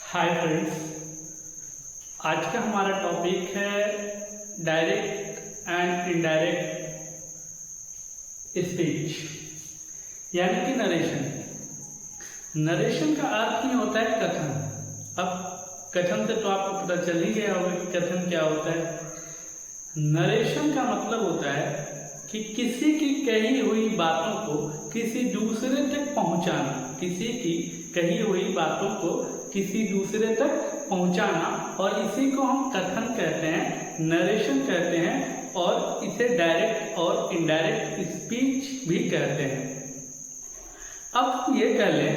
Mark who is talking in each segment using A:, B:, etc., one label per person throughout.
A: Hi friends, आज का हमारा टॉपिक है डायरेक्ट एंड इनडायरेक्ट स्पीच यानी कि नरेशन। नरेशन का अर्थ ही होता है कथन। अब कथन से तो आपको पता चल ही गया होगा कि कथन क्या होता है। नरेशन का मतलब होता है कि किसी की कही हुई बातों को किसी दूसरे तक पहुंचाना, किसी की कही हुई बातों को किसी दूसरे तक पहुंचाना, और इसी को हम कथन कहते हैं, नरेशन कहते हैं, और इसे डायरेक्ट और इनडायरेक्ट स्पीच भी कहते हैं। अब ये कह लें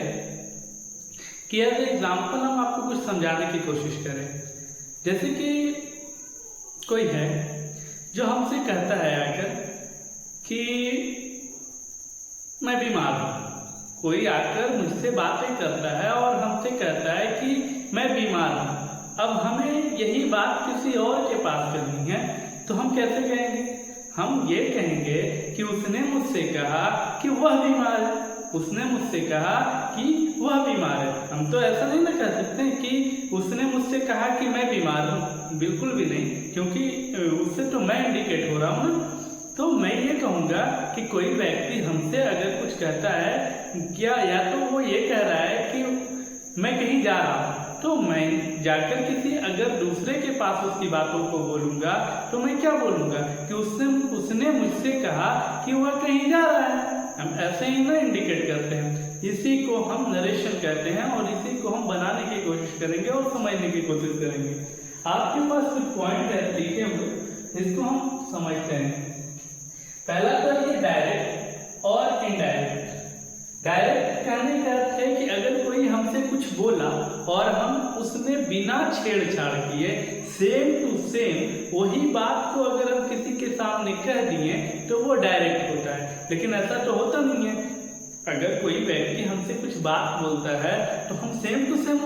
A: कि एज एग्जाम्पल हम आपको कुछ समझाने की कोशिश करें। जैसे कि कोई है जो हमसे कहता है आकर कि मैं बीमार हूँ। कोई आकर मुझसे बातें करता है और हमसे कहता है कि मैं बीमार हूँ। अब हमें यही बात किसी और के पास करनी है, तो हम कैसे कहेंगे? हम ये कहेंगे कि उसने मुझसे कहा कि वह बीमार है, उसने मुझसे कहा कि वह बीमार है। हम तो ऐसा नहीं ना कह सकते कि उसने मुझसे कहा कि मैं बीमार हूँ, बिल्कुल भी नहीं, क्योंकि उससे तो मैं इंडिकेट हो रहा हूँ ना। तो मैं ये कहूँगा कि कोई व्यक्ति हमसे अगर कुछ कहता है, क्या या तो वो ये कह रहा है कि मैं कहीं जा रहा हूँ, तो मैं जाकर किसी अगर दूसरे के पास उसकी बातों को बोलूँगा तो मैं क्या बोलूँगा कि उसने मुझसे कहा कि वह कहीं जा रहा है। हम ऐसे ही ना इंडिकेट करते हैं। इसी को हम नरेशन कहते हैं और इसी को हम बनाने की कोशिश करेंगे और समझने की कोशिश करेंगे। आपके पास कुछ पॉइंट है लिखे हुए, इसको हम समझते हैं। पहला तो ये डायरेक्ट और इनडायरेक्ट। डायरेक्ट कहने का अर्थ है कि अगर कोई हमसे कुछ बोला और हम उसमें बिना छेड़छाड़ किए सेम टू सेम वही बात को अगर हम किसी के सामने कह दिए तो वो डायरेक्ट होता है। लेकिन ऐसा तो होता नहीं है। अगर कोई व्यक्ति हमसे कुछ बात बोलता है तो हम सेम टू सेम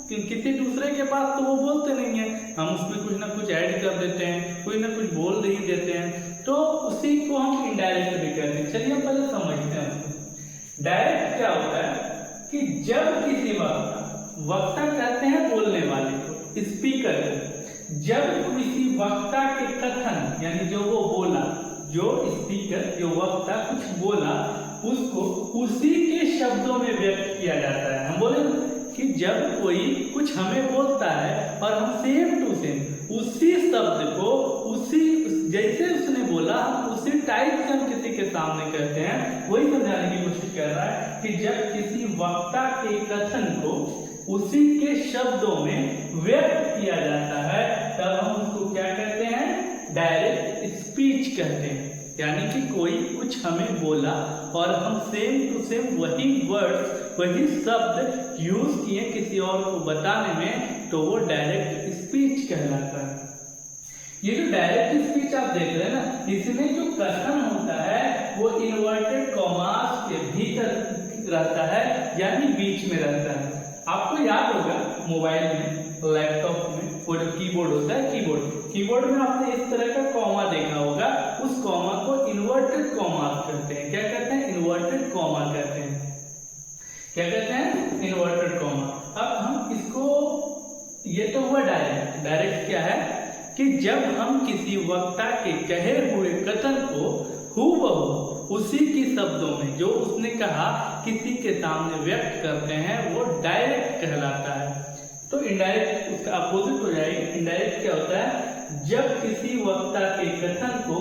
A: किसी दूसरे के पास तो वो बोलते नहीं है, हम उसमें कुछ ना कुछ ऐड कर देते हैं, कोई ना कुछ बोल ही देते हैं, तो उसी को हम इनडायरेक्ट भी कहते हैं। चलिए पहले समझते हैं उसको। डायरेक्ट क्या होता है कि जब किसी वक्ता कहते हैं बोलने वाले को, स्पीकर, जब किसी वक्ता के कथन यानी जो वो बोला, जो स्पीकर जो वक्ता कुछ बोला उसको उसी के शब्दों में व्यक्त किया जाता है। हम बोले कि जब कोई कुछ हमें बोलता है और हम सेम टू सेम उसी शब्द को उसी जैसे उसने बोला हम उसी टाइप से हम किसी के सामने कहते हैं, वही समझाने की कोशिश कर रहा है कि जब किसी वक्ता के कथन को उसी के शब्दों में व्यक्त किया जाता है तब हम उसको क्या कहते हैं? डायरेक्ट स्पीच कहते हैं। यानी कि कोई कुछ हमें बोला और हम सेम टू सेम वही वर्ड वही शब्द यूज किए किसी और को बताने में, तो वो डायरेक्ट स्पीच कहलाता है। ये जो डायरेक्ट स्पीच आप देख रहे हैं ना, इसमें जो कथन होता है वो इन्वर्टेड कॉमास के भीतर रहता है यानी बीच में रहता है। आपको याद होगा मोबाइल में, लैपटॉप में वो जो कीबोर्ड होता है, कीबोर्ड में आपने इस तरह का कॉमा देखा होगा। उस कॉमा को इन्वर्टेड कॉमा कहते हैं। क्या कहते हैं? इन्वर्टेड कॉमा कहते हैं। क्या कहते हैं? Inverted comma. अब हम इसको, ये तो हुआ डायरेक्ट। डायरेक्ट क्या है कि जब हम किसी वक्ता के कहे हुए कथन को हूबहू उसी के शब्दों में जो उसने कहा किसी के सामने व्यक्त करते हैं, वो डायरेक्ट कहलाता है। तो इनडायरेक्ट उसका अपोजिट हो जाएगा। इनडायरेक्ट क्या होता है? जब किसी वक्ता के कथन को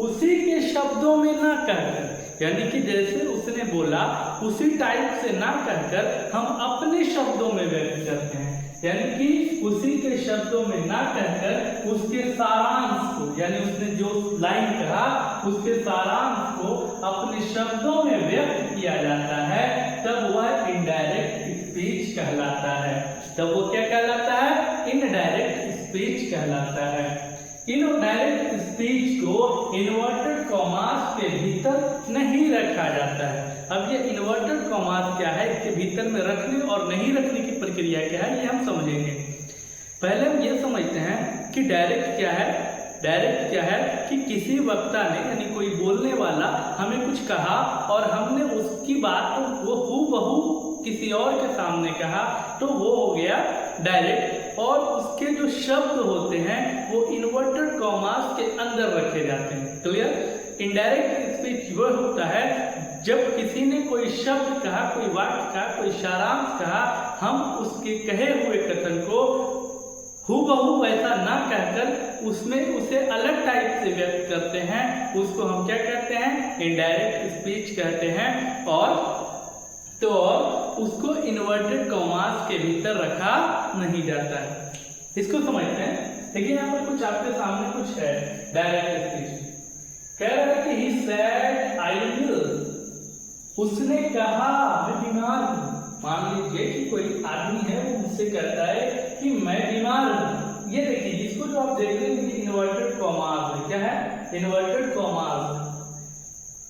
A: उसी के शब्दों में ना कहकर, यानी कि जैसे उसने बोला उसी टाइप से ना कहकर हम अपने शब्दों में व्यक्त करते हैं। यानी कि उसी के शब्दों में ना कहकर उसके सारांश को, यानी उसने जो लाइन कहा उसके सारांश को अपने शब्दों में व्यक्त किया जाता है, तब वह इनडायरेक्ट स्पीच कहलाता है। तब वो क्या कहलाता है? इनडायरेक्ट स्पीच कहलाता है। इनडायरेक्ट स्पीच को इन्वर्टेड कॉमास के भीतर नहीं रखा जाता है। अब ये इन्वर्टेड कॉमास क्या है, इसके भीतर में रखने और नहीं रखने की प्रक्रिया क्या है, ये हम समझेंगे। पहले हम ये समझते हैं कि डायरेक्ट क्या है। डायरेक्ट क्या है कि किसी वक्ता ने यानी कोई बोलने वाला हमें कुछ कहा और हमने उसकी बात वो हूबहू किसी और के सामने कहा, तो वो हो गया डायरेक्ट, और उसके जो शब्द होते हैं वो इन्वर्टेड कॉमास के अंदर रखे जाते हैं। क्लियर? इनडायरेक्ट स्पीच वह होता है जब किसी ने कोई शब्द कहा, कोई वाक्य कहा, कोई सारांश कहा, हम उसके कहे हुए कथन को हूबहू वैसा ना कहकर उसमें उसे अलग टाइप से व्यक्त करते हैं, उसको हम क्या कहते हैं? इनडायरेक्ट स्पीच कहते हैं। और तो उसको इन्वर्टेड कॉमास के भीतर रखा नहीं जाता है। इसको समझते हैं। देखिए यहाँ पर कुछ आपके सामने कुछ है डायरेक्ट स्पीच। कह रहा है कि he said I will, उसने कहा मैं बीमार हूं। मान लीजिए कि कोई आदमी है वो मुझसे कहता है कि मैं बीमार हूं। ये देखिए, इसको जो आप देख रहे हैं इन्वर्टेड कॉमास है। क्या है? Inverted commas.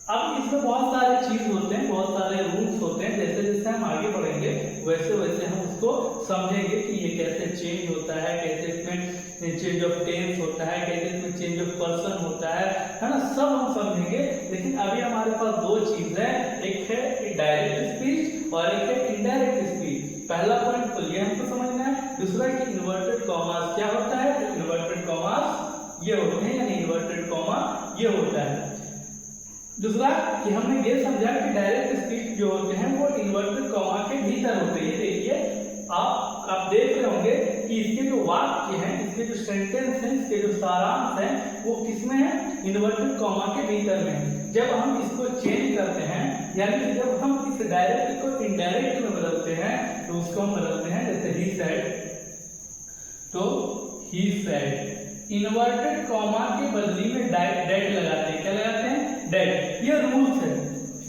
A: अब इसमें बहुत सारे चीज होते हैं, बहुत सारे रूल्स होते हैं। जैसे जैसे हम आगे बढ़ेंगे वैसे वैसे हम उसको समझेंगे कि ये कैसे चेंज होता है, कैसे इसमें चेंज ऑफ टेंस होता है, कैसे इसमें चेंज ऑफ पर्सन होता है ना, सब हम समझेंगे। लेकिन अभी हमारे पास दो चीज है, एक है डायरेक्ट स्पीच और एक है इनडायरेक्ट स्पीच। पहला पॉइंट तो ये हमको समझना है। दूसरा कि इन्वर्टेड कॉमास क्या होता है? इन्वर्टेड कॉमास ये होते हैं, यानी इन्वर्टेड कॉमा ये होता है। दूसरा कि हमने ये समझा कि डायरेक्ट स्पीच जो होते हैं वो इन्वर्टेड कॉमा के भीतर होते हैं। देखिए आप देख रहे होंगे कि इसके जो वाक्य हैं, इसके जो सेंटेंस हैं, इसके जो सारांश हैं वो किसमें है? इन्वर्टेड कॉमा के भीतर में है। जब हम इसको चेंज करते हैं, यानी कि जब हम इस डायरेक्ट को इनडायरेक्ट में बदलते हैं तो उसको हम बदलते हैं जैसे ही सेड, तो ही सेड इन्वर्टेड कॉमा के बदली में डेट लगाते हैं। क्या लगाते हैं? डेट। ये रूल्स है,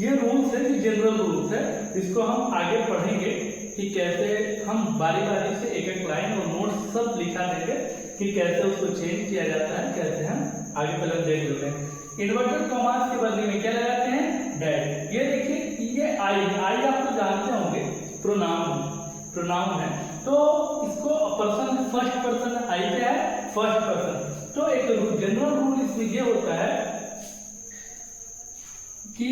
A: ये रूल्स है, ये जनरल रूल्स है। इसको हम आगे पढ़ेंगे कि कैसे हम बारी बारी से एक एक लाइन और नोट सब लिखा देंगे कि कैसे उसको चेंज किया जाता है, कैसे हम आगे पहले देख लेते हैं। इन्वर्टेड कॉमास के बदले में क्या लगाते हैं? डेट। ये देखिए, ये आई आपको जानते होंगे प्रोनाउन है, तो इसको पर्सन फर्स्ट पर्सन आई क्या है? First person. तो एक जनरल रूल इसमें ये होता है कि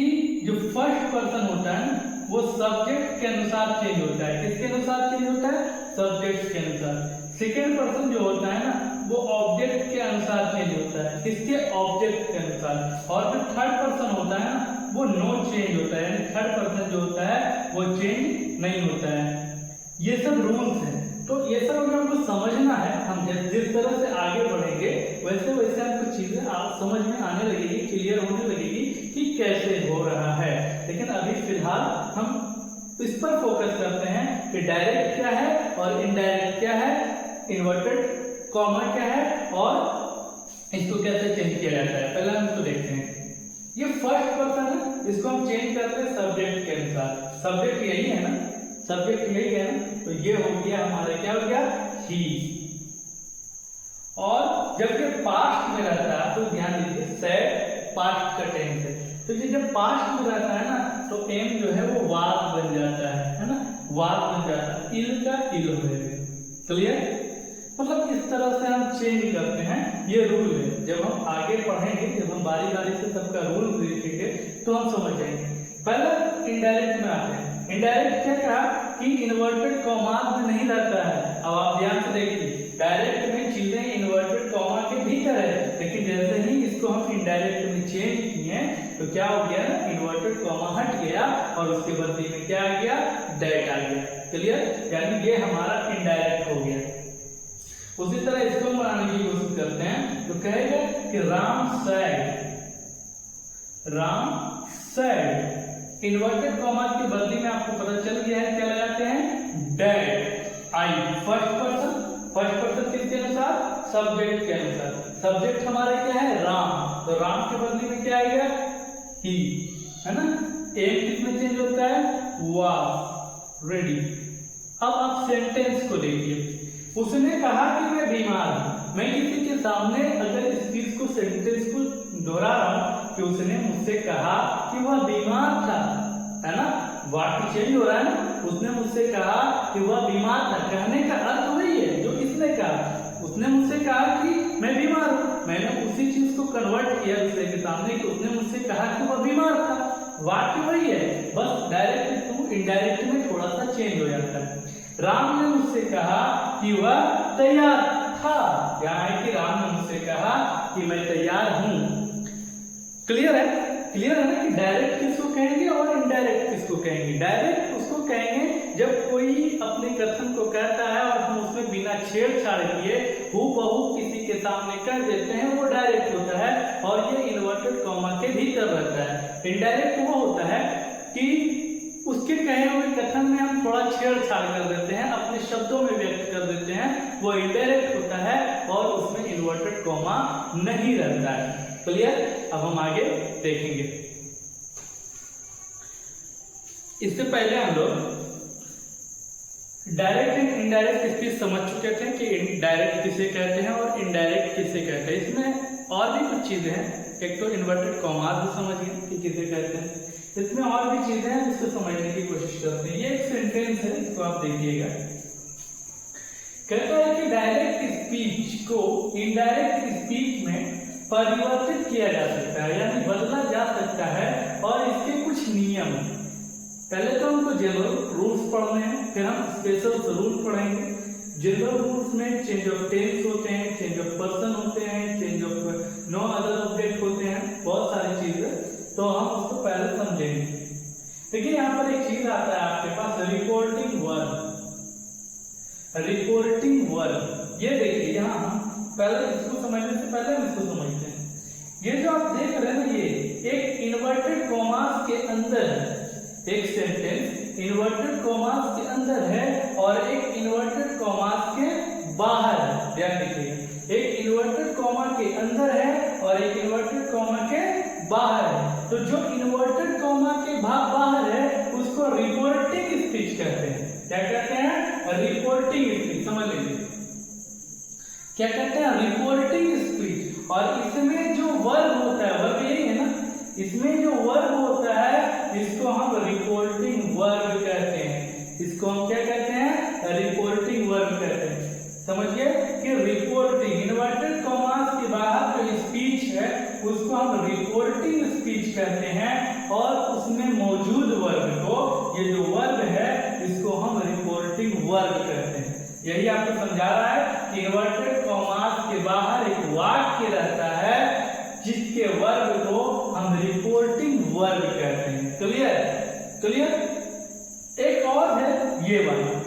A: जो फर्स्ट पर्सन होता है वो सब्जेक्ट के अनुसार चेंज होता है। किसके अनुसार चेंज होता है? सब्जेक्ट के अनुसार। सेकेंड पर्सन जो होता है ना वो ऑब्जेक्ट के अनुसार चेंज होता है। किसके? ऑब्जेक्ट के अनुसार। और जो थर्ड पर्सन होता है ना वो नो चेंज होता है, यानी थर्ड पर्सन जो होता है वो चेंज नहीं होता है। ये सब रूल्स हैं, तो ये सब अगर हमको समझना है, हम जिस तरह से आगे बढ़ेंगे वैसे वैसे हमको चीजें आप समझ में आने लगेगी, क्लियर होने लगेगी कि कैसे हो रहा है। लेकिन अभी फिलहाल हम इस पर फोकस करते हैं कि डायरेक्ट क्या है और इनडायरेक्ट क्या है, इन्वर्टेड कॉमा क्या है और इसको कैसे चेंज किया जाता है। पहले हम इसको देखते हैं। ये फर्स्ट पर्सन है, इसको हम चेंज करते हैं सब्जेक्ट के अनुसार। सब्जेक्ट यही है ना, सब्जेक्ट यही है ना, तो ये हो गया हमारा, क्या हो गया? ही। और जब ये पास्ट में रहता है तो ध्यान दीजिए, सेड पास्ट का टेंस है, तो ये जब पास्ट में रहता है ना तो एम जो है वो वाज बन जाता है ना, वाज बन जाता है, इल का इल हो जाएगा। क्लियर? मतलब इस तरह से हम चेंज करते हैं, ये रूल है। जब हम आगे पढ़ेंगे, जब हम बारी बारी से सबका रूल देखेंगे तो हम समझ जाएंगे। पहले इनडायरेक्ट में आते हैं। इनडायरेक्ट क्या कहा कि इन्वर्टेड कॉमा में नहीं रहता है। अब आप ध्यान से देखिए, डायरेक्ट में चीजें इन्वर्टेड कॉमा के भीतर है, लेकिन जैसे ही इसको हम इनडायरेक्ट में चेंज किए तो क्या हो गया ना, इन्वर्टेड कॉमा हट गया और उसके बदले में क्या आ गया? डेट आ गया। क्लियर? यानी ये हमारा इनडायरेक्ट हो गया। उसी तरह इसको हम बनाने की कोशिश करते हैं तो कहेगा कि राम सेड इन्वर्टेड कॉमा के बदले में आपको पता चल गया है क्या लगाते हैं? डेट। आई फर्स्ट पर्सन किसके अनुसार? सब्जेक्ट के अनुसार। सब्जेक्ट हमारा क्या है? राम, तो राम के बदले में क्या आएगा? ही, है ना। एक किसमें चेंज होता है? Was ready. अब आप सेंटेंस को देखिए, उसने कहा कि मैं बीमार हूं। मैं किसी के सामने अगर इस चीज को, सेंटेंस को दोहरा रहा हूं कि उसने मुझसे कहा कि वह बीमार था, है ना, वाक्य चेंज हो रहा है ना। उसने मुझसे कहा कि वह बीमार था, कहने का अर्थ वही है जो इसने कहा। उसने मुझसे कहा कि मैं बीमार हूं, मैंने उसी चीज को कन्वर्ट किया दूसरे के सामने कि उसने मुझसे कहा कि वह बीमार था। वाक्य वही है, बस डायरेक्ट टू इनडायरेक्ट में थोड़ा सा चेंज हो जाता है। राम ने मुझसे कहा कि वह तैयार था। क्या है कि राम ने मुझसे कहा कि मैं तैयार हूं। क्लियर है? क्लियर है ना कि डायरेक्ट किसको कहेंगे और इनडायरेक्ट किसको कहेंगे। डायरेक्ट उसको कहेंगे जब कोई अपने कथन को कहता है और हम उसमें बिना छेड़छाड़ किए हूबहू किसी के सामने कर देते हैं, वो डायरेक्ट होता है और ये इन्वर्टेड कॉमा के भीतर रहता है। इनडायरेक्ट वो होता है कि उसके कहे हुए कथन में हम थोड़ा छेड़छाड़ कर देते हैं, अपने शब्दों में व्यक्त कर देते हैं, वो इनडायरेक्ट होता है और उसमें इन्वर्टेड कॉमा नहीं रहता है। क्लियर? अब हम आगे देखेंगे। इससे पहले हम लोग डायरेक्ट एंड इनडायरेक्ट स्पीच समझ चुके थे कि डायरेक्ट किसे कहते हैं और इनडायरेक्ट किसे कहते हैं। इसमें और भी कुछ चीजें हैं। एक तो इन्वर्टेड कॉमा भी समझिए कि किसे कहते हैं। इसमें और भी चीजें हैं जिसको समझने की कोशिश करते हैं। ये एक सेंटेंस है, इसको आप देखिएगा। कहता है कि डायरेक्ट स्पीच को इनडायरेक्ट स्पीच में परिवर्तित किया जा सकता है, यानी बदला जा सकता है और इसके कुछ नियम। पहले तो हमको जनरल रूल्स पढ़ने हैं, फिर हम स्पेशल रूल पढ़ेंगे। जनरल रूल्स में चेंज ऑफ टेंस होते हैं, चेंज ऑफ पर्सन होते हैं, change of no other object होते हैं, बहुत सारी चीजें, तो हम उसको पहले समझेंगे। देखिए यहाँ पर एक चीज आता है आपके पास, रिपोर्टिंग वर्ब। रिपोर्टिंग वर्ब, ये देखिए यहाँ हम पहले इसको समझने से पहले हम इसको समझते हैं। ये जो आप देख रहे हैं ना, ये एक इन्वर्टेड कॉमास के अंदर एक सेंटेंस इन्वर्टेड कॉमास के अंदर है और एक इन्वर्टेड कॉमास के बाहर है। ध्यान दीजिएगा, एक इन्वर्टेड कॉमा के अंदर है और एक इन्वर्टेड कॉमा के बाहर है। तो जो इन्वर्टेड कॉमा के बाहर है उसको रिपोर्टिंग स्पीच कहते हैं। क्या कहते हैं? Reporting speech. समझ लीजिए क्या कहते हैं? Reporting speech. और इसमें जो वर्ब होता है, वर्ब यही है ना, इसमें जो वर्ब होता है इसको हम रिपोर्टिंग वर्ब कहते हैं। इसको हम क्या कहते हैं? रिपोर्टिंग वर्ब कहते हैं। समझिए कि रिपोर्टिंग इन्वर्टेड कॉमास के बाहर जो स्पीच है उसको हम रिपोर्टिंग स्पीच कहते हैं और उसमें मौजूद वर्ब को, ये जो वर्ब है इसको हम रिपोर्टिंग वर्ब कहते हैं। यही आपको समझा रहा है कि इन्वर्टेड कॉमास के बाहर एक वाक्य रहता है जिसके वर्ब को हम रिपोर्टिंग वर्ब कहते हैं। क्लियर? क्लियर? एक और है ये वाला,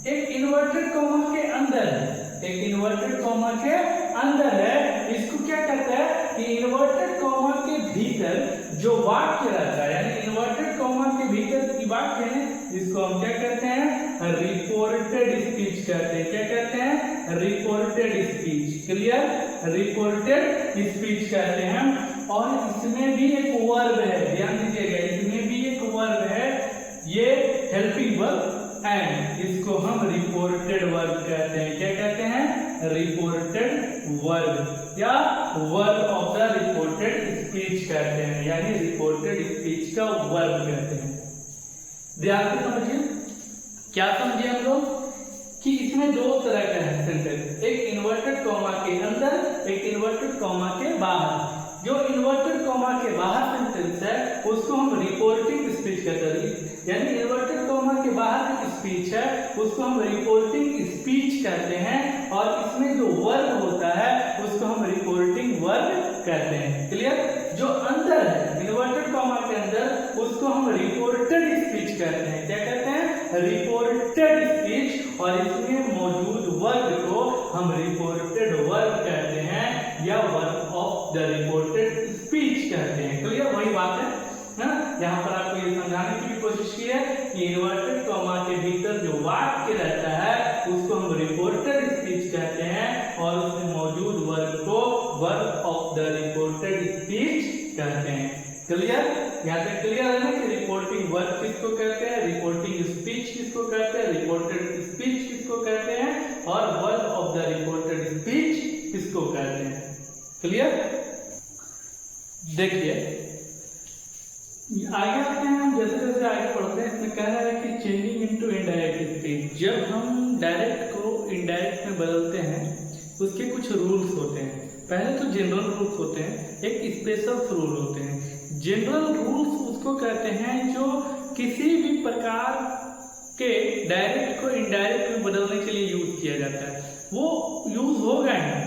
A: एक इन्वर्टेड कॉमा के अंदर है, एक इन्वर्टेड कॉमा के अंदर है। इसको क्या कहता है कि इन्वर्टेड कॉमा के भीतर जो वाक्य रहता है, यानी इन्वर्टेड कॉमा के भीतर की वाक्य है, इसको हम क्या कहते हैं? रिपोर्टेड स्पीच कहते हैं। क्या कहते हैं? Reported speech. Clear? Reported speech कहते हैं। और इसमें भी एक वर्ब है, ध्यान दीजिएगा, इसमें भी एक वर्ब है, ये हेल्पिंग वर्ब, एंड इसको हम रिपोर्टेड वर्ब कहते हैं। क्या कहते हैं? रिपोर्टेड वर्ब या verb of the reported speech कहते हैं, यानी रिपोर्टेड स्पीच का वर्ब कहते हैं। ध्यान से समझिए। क्या समझिए हम लोग कि इसमें दो तरह का है सेंटेंस, एक इन्वर्टेड कॉमा के अंदर, एक इन्वर्टेड कॉमा के बाहर। जो इन्वर्टेड कॉमा के बाहर सेंटेंस है उसको हम रिपोर्टिंग स्पीच कहते हैं, यानी इन्वर्टेड कॉमा के बाहर जो स्पीच है उसको हम रिपोर्टिंग स्पीच कहते हैं और इसमें जो वर्ब होता है उसको हम रिपोर्टिंग वर्ब कहते हैं। क्लियर? जो अंदर है इन्वर्टेड कॉमा के अंदर उसको हम रिपोर्टेड स्पीच कहते हैं। क्या कहते हैं? Reported speech. और इसमें मौजूद वर्ब को हम रिपोर्टेड वर्ब कहते हैं या verb of the reported speech कहते हैं। तो ये वही बात है ना, यहाँ पर आपको ये समझाने की भी कोशिश की है कि इन्वर्टेड कॉमा के भीतर जो वाक्य रहता है उसको हम रिपोर्टेड स्पीच कहते हैं और उसमें मौजूद वर्ब को verb of the reported speech कहते हैं। क्लियर? यहाँ तक क्लियर है ना कि रिपोर्टिंग वर्ब किसको कहते हैं, रिपोर्टिंग स्पीच किसको कहते हैं, रिपोर्टेड स्पीच किसको कहते हैं और verb of the reported speech किसको कहते हैं। क्लियर? देखिए आगे आते हैं हम, जैसे जैसे आगे पढ़ते हैं इसमें कह रहा है कि चेंजिंग इनटू इनडायरेक्ट स्पीच। जब हम डायरेक्ट को इनडायरेक्ट में बदलते हैं उसके कुछ रूल्स होते हैं। पहले तो जनरल रूल्स होते हैं, एक स्पेशल रूल होते हैं। जनरल रूल्स उसको कहते हैं जो किसी भी प्रकार के डायरेक्ट को इनडायरेक्ट में बदलने के लिए यूज किया जाता है वो यूज होगा ही,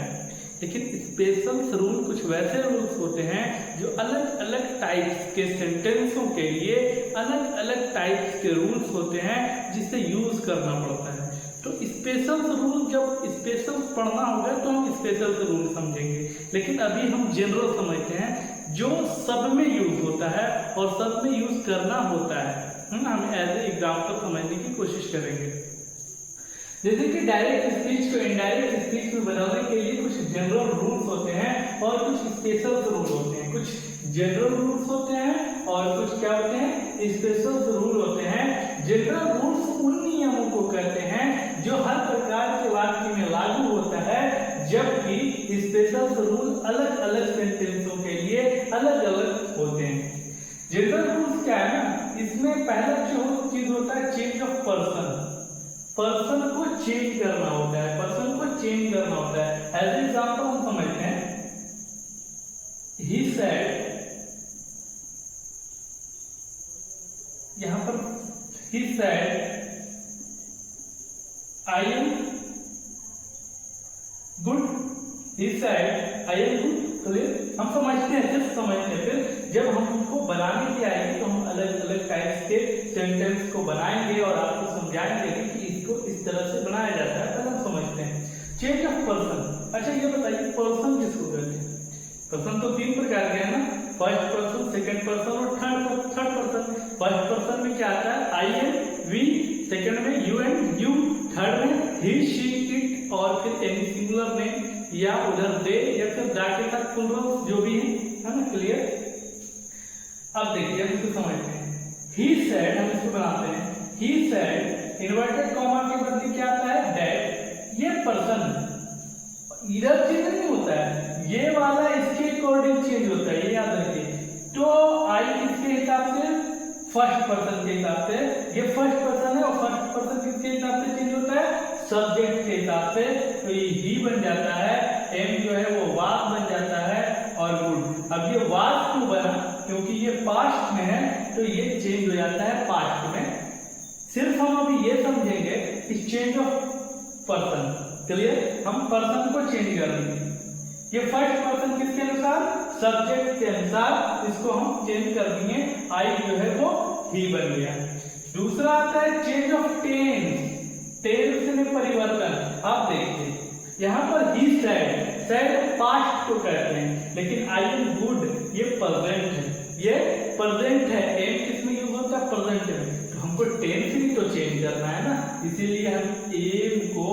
A: लेकिन स्पेशल रूल कुछ वैसे रूल्स होते हैं जो अलग अलग टाइप्स के सेंटेंसों के लिए अलग अलग टाइप्स के रूल्स होते हैं जिसे यूज करना पड़ता है। तो स्पेशल रूल जब स्पेशल पढ़ना होगा तो हम स्पेशल रूल समझेंगे, लेकिन अभी हम जनरल समझते हैं जो सब में यूज होता है और सब में यूज करना होता है। हम एज ए एग्जाम्पल समझने की कोशिश करेंगे। जैसे कि डायरेक्ट स्पीच को इनडायरेक्ट स्पीच में बदलने के लिए कुछ जनरल रूल्स होते हैं और कुछ स्पेशल रूल होते हैं। कुछ जनरल रूल्स होते हैं और कुछ क्या होते हैं, स्पेशल रूल होते हैं। जनरल रूल्स उन नियमों को कहते हैं जो हर प्रकार के वाक्य में लागू होता है, जबकि स्पेशल रूल अलग अलग सेंटेंसों के लिए अलग अलग होते हैं। जनरल रूल्स क्या है ना, इसमें पहला जो चीज होता है चेंज ऑफ पर्सन। पर्सन को चेंज करना होता है, पर्सन को चेंज करना होता है। एज एग्जाम्पल हम समझते हैं, ही सेड, यहां पर he said I am good, he said I am good. Clear? हम समझते हैं, जस्ट समझते हैं। फिर जब हम उनको बनाने की आएंगे तो हम अलग अलग टाइप्स के सेंटेंस को बनाएंगे और आपको समझाएंगे कि इसको इस तरह से बनाया जाता है। पहले हम समझते हैं चेंज ऑफ पर्सन। अच्छा ये बताइए पर्सन किसको कहते हैं? पर्सन तो तीन प्रकार के हैं ना, फर्स्ट पर्सन, सेकंड पर्सन और थर्ड पर्सन। फर्स्ट पर्सन में क्या आता है, आई एम वी, सेकंड में यू एंड यू, थर्ड में ही शी इट और फिर एनी सिंगुलर नेम या उधर दे या फिर दा के साथ प्लूरल जो भी है ना। क्लियर? अब देखिए हम इसको समझते हैं। ही सेड, हम इसको बनाते हैं, ही सेड इन्वर्टेड कॉमा के बदले क्या आता है, दैट। ये पर्सन इधर चेंज नहीं होता है, ये वाला इसके अकॉर्डिंग चेंज होता है, ये याद रखिए। तो आई किसके हिसाब से, फर्स्ट पर्सन के हिसाब से। ये फर्स्ट पर्सन है और फर्स्ट पर्सन किसके हिसाब से चेंज होता है, सब्जेक्ट के हिसाब से। तो ये ही बन जाता है, एम जो है वो वाज बन जाता है और गुड। अब ये वाज क्यों बना, क्योंकि ये पास्ट में है तो ये चेंज हो जाता है पास्ट में। सिर्फ हम अभी ये समझेंगे कि चेंज ऑफ पर्सन। क्लियर? हम पर्सन को चेंज कर देंगे। ये फर्स्ट पर्सन किसके अनुसार, सब्जेक्ट के अनुसार इसको हम चेंज कर देंगे। आई जो है वो ही बन गया। दूसरा आता है चेंज ऑफ टेंस। टेंस में परिवर्तन। अब देखिए यहाँ पर ही सेड पास्ट को कहते हैं, लेकिन आई एम गुड ये प्रेजेंट है, ये प्रेजेंट है। एम किसमें यूज होता है, प्रेजेंट में। तो हमको टेंस भी तो चेंज करना है ना, इसीलिए हम एम को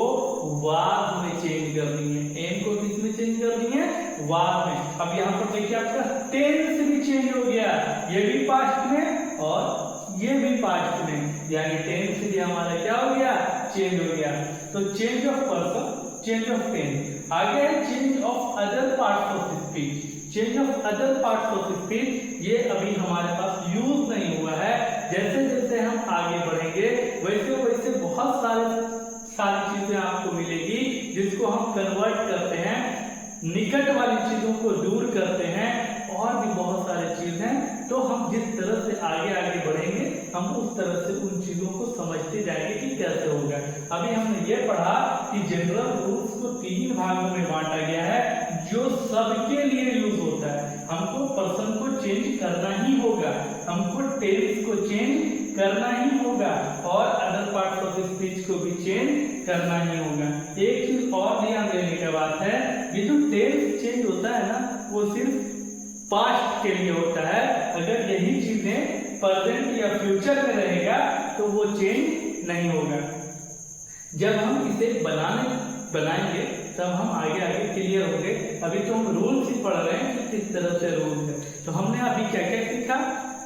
A: वाज में चेंज कर देंगे। एम को किस में चेंज कर देंगे, वाज में। अब यहाँ पर देखिए आपका टेंस भी चेंज हो गया, ये भी पास्ट में और ये भी पास्ट में, यानी टेंस भी हमारा क्या हो गया, चेंज हो गया। तो change of person, change of tense. आगे है change of other parts of speech. Change of other parts of speech ये अभी हमारे पास यूज नहीं हुआ है। जैसे जैसे हम आगे बढ़ेंगे वैसे वैसे बहुत सारी चीजें आपको मिलेगी जिसको हम कन्वर्ट करते हैं, निकट वाली चीजों को दूर करते हैं, और भी बहुत सारी चीज हैं। तो हम जिस तरह से आगे आगे बढ़ेंगे हम उस तरह से उन चीजों को समझते जाएंगे कि कैसे होगा। अभी हमने ये पढ़ा कि जनरल रूल्स को तीन भागों में बांटा गया है जो सबके लिए यूज होता है। हमको पर्सन को चेंज करना ही होगा, हमको टेंस को चेंज करना ही होगा और अदर पार्ट्स ऑफ स्पीच को भी चेंज करना ही होगा। एक चीज और ध्यान देने की बात है, ये जो टेंस चेंज होता है ना वो सिर्फ पास्ट के लिए होता है। अगर यही चीजें प्रेजेंट या फ्यूचर में रहेगा तो वो चेंज नहीं होगा। जब हम इसे बनाएंगे तब हम आगे आगे क्लियर होंगे। अभी तो हम रूल्स ही पढ़ रहे हैं कि किस तरह से रूल्स है। तो हमने अभी क्या क्या सीखा,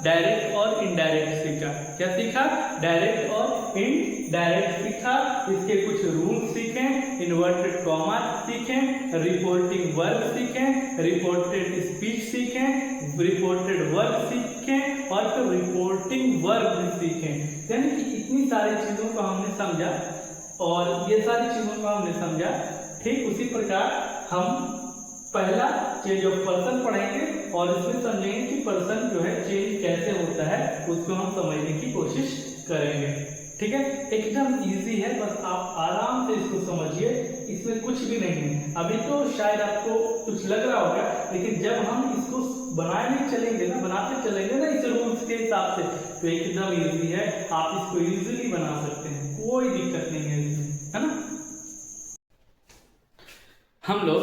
A: डायरेक्ट और इनडायरेक्ट सीखा। क्या सीखा, डायरेक्ट और इनडायरेक्ट सीखा। इसके कुछ रूल्स सीखे, इन्वर्टेड कॉमा सीखे, रिपोर्टिंग वर्ब सीखे, रिपोर्टेड स्पीच सीखे, रिपोर्टेड वर्ब सीखे और फिर रिपोर्टिंग वर्ब भी सीखे। यानी कि इतनी सारी चीजों को हमने समझा और ये सारी चीजों को हमने समझा। ठीक उसी प्रकार हम पहला चेंज ऑफ पर्सन पढ़ेंगे और इसमें समझेंगे कि पर्सन जो है चेंज कैसे होता है, उसको हम समझने की कोशिश करेंगे। ठीक है, एकदम इजी है, बस आप आराम से इसको समझिए, इसमें कुछ भी नहीं है। अभी तो शायद आपको कुछ लग रहा होगा, लेकिन जब हम इसको बनाने चलेंगे ना, बनाते चलेंगे ना इस रूल्स के हिसाब से, तो एकदम इजी है, आप इसको इजीली बना सकते हैं, कोई दिक्कत नहीं है इसमें, है ना। हम लोग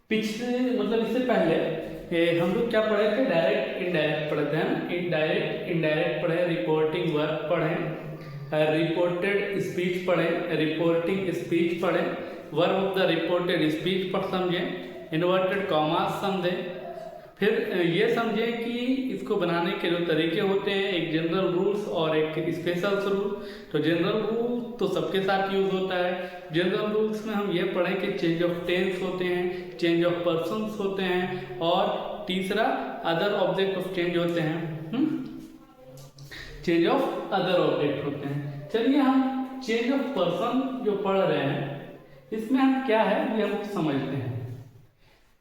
A: पिछले मतलब इससे पहले हम लोग क्या पढ़े थे, डायरेक्ट इनडायरेक्ट पढ़े थे, हम इनडायरेक्ट इनडायरेक्ट पढ़े, रिपोर्टिंग वर्ब पढ़े, रिपोर्टेड स्पीच पढ़े, रिपोर्टिंग स्पीच पढ़े, verb of the reported speech पर समझे, इन्वर्टेड कॉमास समझे, फिर ये समझे कि इसको बनाने के जो तरीके होते हैं, एक जनरल रूल्स और एक स्पेशल रूल। तो जनरल रूल तो सबके साथ यूज होता है। जनरल रूल्स में हम ये पढ़ें कि चेंज ऑफ टेंस होते हैं, चेंज ऑफ पर्सन्स होते हैं, और तीसरा अदर ऑब्जेक्ट ऑफ चेंज होते हैं, चेंज ऑफ अदर ऑब्जेक्ट होते हैं। चलिए हम चेंज ऑफ पर्सन जो पढ़ रहे हैं, इसमें हम क्या है ये हम समझते हैं।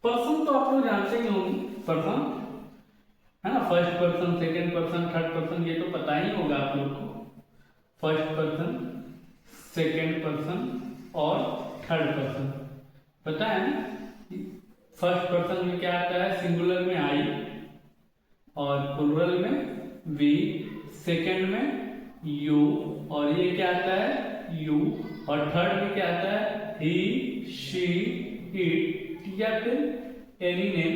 A: पर्सन तो आप लोग जानते ही होंगे, पर्सन है ना, first person, second person, third person, ये तो पता ही होगा आप लोग को। फर्स्ट पर्सन, सेकंड पर्सन और थर्ड पर्सन पता है ना। फर्स्ट पर्सन में क्या आता है, सिंगुलर में आई और प्लूरल में वी, सेकंड में यू, और ये क्या आता है यू, और थर्ड में क्या आता है ही, शी, इट, या फिर any name,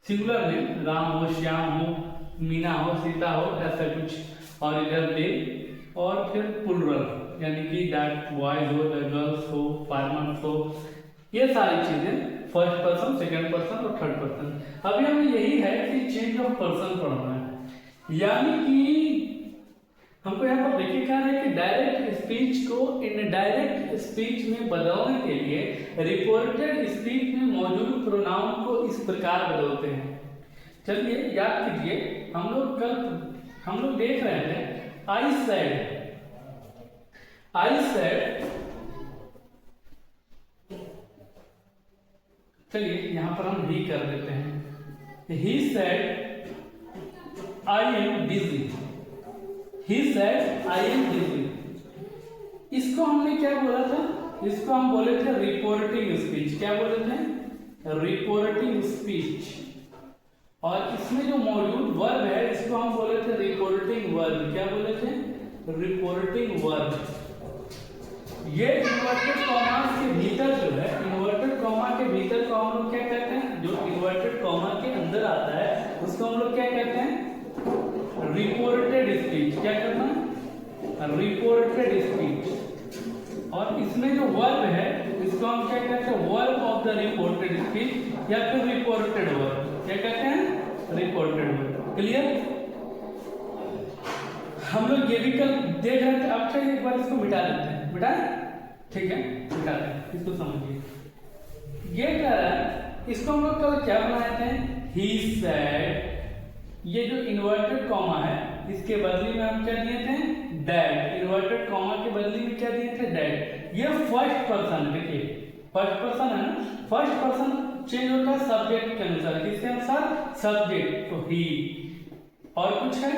A: singular name, Ram हो, श्याम हो, मीना हो, सीता हो, ऐसा कुछ, और इधर दे, और फिर प्लूरल यानी कि दैट बॉयज हो, गर्ल्स हो, फार्मर्स हो, ये सारी चीजें फर्स्ट पर्सन, सेकंड पर्सन और थर्ड पर्सन। अभी हमें यही है कि चेंज ऑफ पर्सन पढ़ना है, यानी कि हमको यहाँ पर देखिए क्या है कि डायरेक्ट स्पीच को इनडायरेक्ट स्पीच में बदलने के लिए रिपोर्टेड स्पीच में मौजूद प्रोनाउन को इस प्रकार बदलते हैं। चलिए याद कीजिए, हम लोग देख रहे थे आई सेड, चलिए यहां पर हम ही कर देते हैं। He said I am busy, he said I am busy. इसको हमने क्या बोला था, इसको हम बोले थे रिपोर्टिंग स्पीच। क्या बोले थे, रिपोर्टिंग स्पीच। और इसमें जो मौजूद वर्ब है इसको हम बोले थे रिपोर्टिंग वर्ब। क्या बोले थे, रिपोर्टिंग वर्ब। ये इन्वर्टेड कॉमा के भीतर जो है, इन्वर्टेड कॉमा के भीतर को हम लोग क्या कहते हैं, जो इन्वर्टेड कॉमा के अंदर आता है उसको हम लोग क्या कहते हैं, रिपोर्टेड स्पीच। क्या करना है, रिपोर्टेड स्पीच। और इसमें जो वर्ब है इसको हम क्या कहते हैं, verb of the reported speech या फिर रिपोर्टेड वर्ब। क्या कहते हैं, रिपोर्टेड वर्ब। क्लियर। हम लोग ये भी कल देख रहे थे। अब चाहिए एक बार इसको मिटा देते हैं, मिटा, ठीक है मिटा दें, इसको समझिए। ये कह रहा है, इसको हम लोग कल क्या बनाए थे, ही सेड। ये जो इन्वर्टेड कॉमा है इसके बदले में हम क्या दिए थे, डैड। इन्वर्टेड कॉमा के बदले में क्या दिए थे, डैड। ये फर्स्ट पर्सन, देखिए फर्स्ट पर्सन है ना, फर्स्ट पर्सन चेंज होता है सब्जेक्ट के अनुसार। किसके अनुसार, सब्जेक्ट, तो ही। और कुछ है,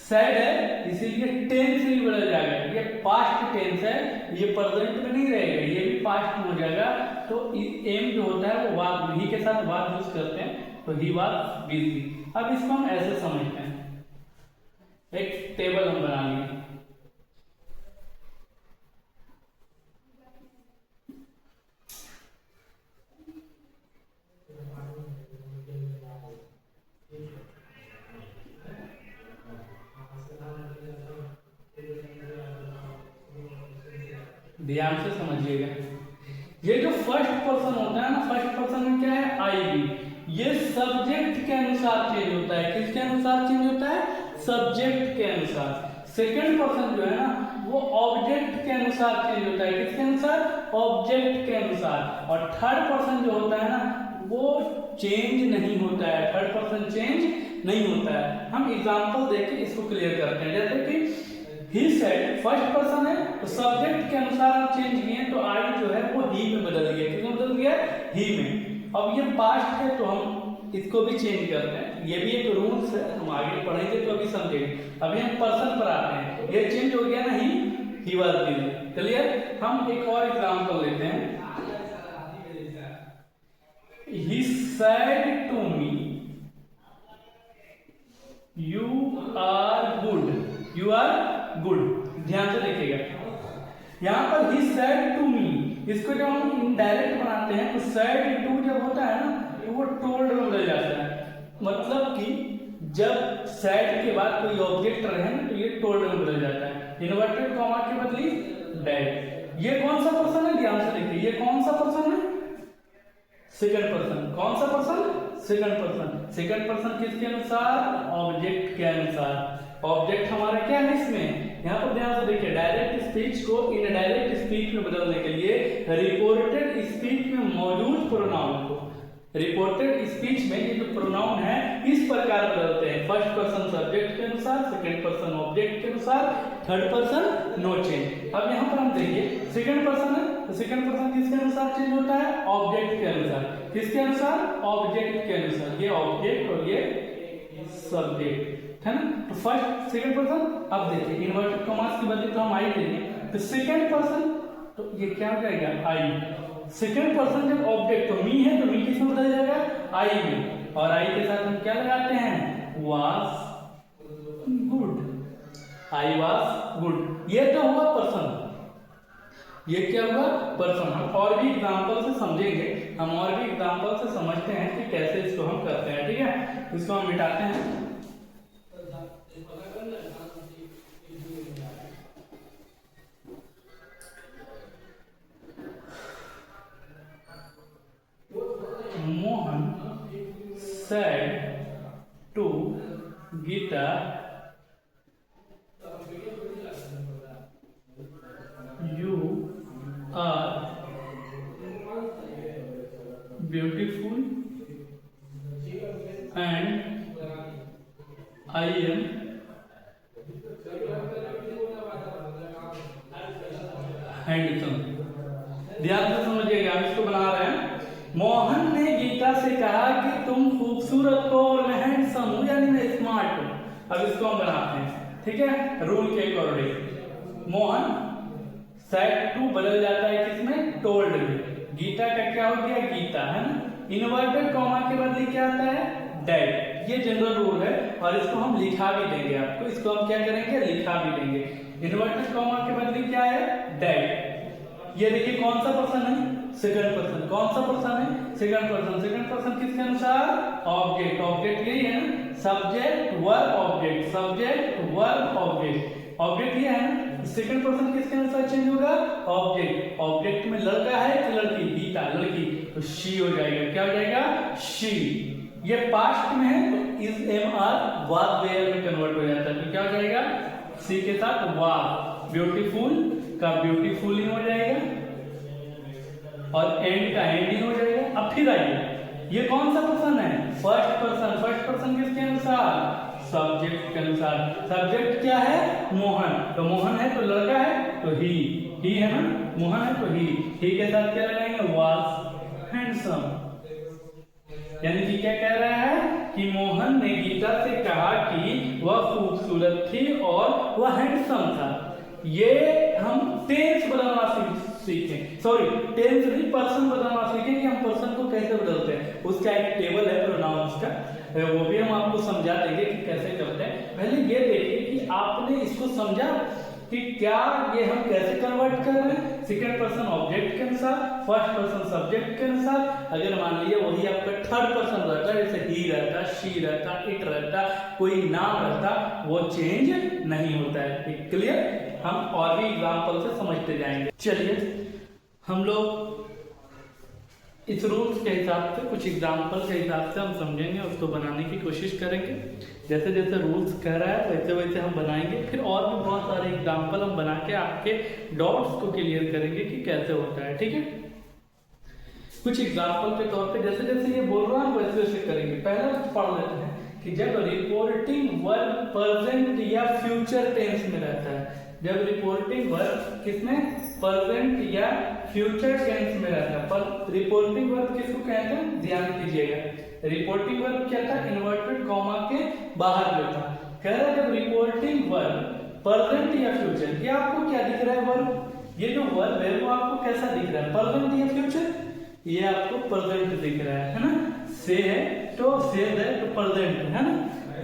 A: सैड है इसीलिए टेंस भी बदल जाएगा। ये पास्ट टेंस है, ये प्रेजेंट में नहीं रहेगा, ये भी पास्ट में हो जाएगा। तो एम जो होता है वो वाज, ही के साथ वाज यूज करते हैं, तो ही वाज बिजी। अब इसको हम ऐसे समझते हैं, एक टेबल हम बना लिए। ध्यान से समझिएगा, ये जो फर्स्ट पर्सन होता है ना, फर्स्ट पर्सन में क्या है, आई बी। ये सब्जेक्ट के अनुसार चेंज होता है। किसके अनुसार चेंज होता है, सब्जेक्ट के अनुसार। सेकंड पर्सन जो है ना वो ऑब्जेक्ट के अनुसार चेंज होता है। किसके अनुसार, ऑब्जेक्ट के अनुसार। और थर्ड पर्सन जो होता है ना वो चेंज नहीं होता है, थर्ड पर्सन चेंज नहीं होता है। हम एग्जांपल देके इसको क्लियर करते हैं। जैसे कि ही सेड फर्स्ट पर्सन है तो सब्जेक्ट के अनुसार आप चेंज किए, तो आई जो है वो ही में बदल गया। किसमें बदल गया, ही में। अब ये पास्ट है तो हम इसको भी चेंज करते हैं। ये भी एक रूल्स है, हम आगे पढ़ेंगे तो अभी समझेंगे। अभी हम पर्सन पर आते हैं, ये चेंज हो गया नहीं, ही वाज बिजी। क्लियर? हम एक और एग्जांपल लेते हैं। He said to me you are good, you are good. ध्यान से देखिएगा, यहां पर ही सेड टू मी, इसको जब हम इनडायरेक्ट बनाते हैं तो सेड टू जब होता है ना तो वो टोल्ड में बदल जाता है। मतलब कि जब सेड के बाद कोई ऑब्जेक्ट रहे ना तो ये टोल्ड में बदल जाता है। इन्वर्टेड कॉमा के बदली डेड। ये कौन सा पर्सन है? ध्यान से देखिए, ये कौन सा पर्सन है? Second person. कौन सा person? Second person. Second person किसके अनुसार? ऑब्जेक्ट के अनुसार। ऑब्जेक्ट हमारा क्या है इसमें? यहाँ पर ध्यान से देखिए, डायरेक्ट स्पीच को इनडायरेक्ट स्पीच में बदलने के लिए रिपोर्टेड स्पीच में मौजूद प्रोनाउन को, रिपोर्टेड स्पीच में ये जो प्रोनाउन है इस प्रकार बदलते हैं। फर्स्ट पर्सन सब्जेक्ट के अनुसार, सेकंड पर्सन ऑब्जेक्ट के अनुसार, थर्ड पर्सन नो चेंज। अब यहाँ पर हम देखिए, सेकंड पर्सन है तो सेकंड पर्सन किसके अनुसार चेंज होता है? ऑब्जेक्ट के अनुसार। किसके अनुसार? ऑब्जेक्ट के अनुसार। ये ऑब्जेक्ट और ये सब्जेक्ट है ना। तो फर्स्ट सेकंड पर्सन, अब देखिए इन्वर्टेड कॉमास की बदली तो हम आई देंगे, तो सेकंड पर्सन तो ये क्या हो जाएगा? आई। सेकंड पर्सन जब ऑब्जेक्ट तो मी है तो मी किसमें बदल जाएगा? आई में। और आई के साथ हम क्या लगाते हैं? Was good. I was good. ये तो हुआ पर्सन, ये क्या हुआ? पर्सन। हम और भी एग्जांपल से समझेंगे, हम और भी एग्जांपल से समझते हैं कि कैसे इसको हम करते हैं। ठीक है, इसको हम मिटाते हैं। Mohan said to Geeta, you are beautiful and I am handsome। ध्यान से समझिएगा, हम इसको बना रहे हैं। मोहन ने गीता से कहा कि तुम खूबसूरत हो और मैं हैंडसम हूं, यानी मैं स्मार्ट हूं। अब इसको हम बनाते हैं, ठीक है, रूल के अकॉर्डिंग। मोहन सेड टू बदल जाता है किसमें? टोल्ड में। गीता का क्या हो गया? गीता, है ना। इन्वर्टेड कॉमा के बदले क्या आता है? डेड। ये जनरल रूल है और इसको हम लिखा भी देंगे आपको। इसको हम क्या करेंगे? लिखा भी देंगे। इन्वर्टेड कॉमा के बदले क्या है? डेड। ये देखिए कौन सा पर्सन है? Second person. कौन सा पर्सन है? Second person. सेकंड पर्सन किसके अनुसार? ऑब्जेक्ट। ऑब्जेक्ट यही है ना, subject verb object, subject verb object. Object ये है ना, सेकंड पर्सन किसके अनुसार चेंज होगा? ऑब्जेक्ट। ऑब्जेक्ट में लड़का है कि लड़की? गीता, लड़की, तो शी हो जाएगा। क्या हो जाएगा? शी। ये पास्ट में है तो is am are was were में कन्वर्ट हो जाता है, तो क्या हो जाएगा? सी के साथ वाज। ब्यूटीफुल का ब्यूटीफुली हो जाएगा और एंड का एंडिंग हो जाएगा। अब फिर आइए, ये कौन सा पर्सन है? First person. फर्स्ट पर्सन किसके अनुसार? सब्जेक्ट के अनुसार। सब्जेक्ट क्या है? मोहन। तो मोहन है तो लड़का है तो ही है ना, मोहन है तो ही के साथ क्या लगाएंगे? Was handsome. यानी कि क्या कह रहा है कि मोहन ने गीता से कहा कि वह खूबसूरत थी और वह हैंडसम था। ये हम टेंस बदलना सीखें, सॉरी टेंस नहीं, पर्सन बदलना सीखें कि हम पर्सन को कैसे बदलते हैं। उसका एक टेबल है प्रोनाउंस का, वो भी हम आपको समझा देंगे कि कैसे करते हैं। पहले ये देखिए कि आपने इसको समझा कि क्या ये हम कैसे कन्वर्ट कर रहे हैं। सेकंड पर्सन ऑब्जेक्ट के अनुसार, फर्स्ट पर्सन सब्जेक्ट के अनुसार। अगर मान लीजिए वही आपका थर्ड पर्सन रहता, जैसे ही रहता, शी रहता, इट रहता, कोई नाम रहता, वो चेंज नहीं होता है। क्लियर? हम और भी एग्जांपल से समझते जाएंगे। चलिए हम लोग इस रूल्स के हिसाब से, कुछ एग्जांपल के हिसाब से हम समझेंगे, उसको बनाने की कोशिश करेंगे। जैसे जैसे रूल्स कह रहा है वैसे वैसे हम बनाएंगे। फिर और भी बहुत सारे एग्जांपल हम बना के आपके डाउट्स को क्लियर करेंगे कि कैसे होता है। ठीक है, कुछ एग्जांपल के तौर पे जैसे जैसे ये बोल रहा हूँ वैसे वैसे करेंगे। पहला पढ़ लेते हैं कि जब रिपोर्टिंग वर्ब प्रेजेंट या फ्यूचर टेंस में रहता है, जब रिपोर्टिंग वर्ब किसमें प्रेजेंट या फ्यूचर टेंस में रहता है। पर रिपोर्टिंग वर्ब किसको कहते हैं, ध्यान कीजिएगा। रिपोर्टिंग वर्ब क्या था, इन्वर्टेड कॉमा के बाहर जो था। कह रहा है जब रिपोर्टिंग वर्ब प्रेजेंट या फ्यूचर, ये आपको क्या दिख रहा है वर्ब, ये जो वर्ब है वो आपको कैसा दिख रहा है, प्रेजेंट या फ्यूचर, ये आपको प्रेजेंट दिख रहा है ना। से है तो से है तो प्रेजेंट है ना,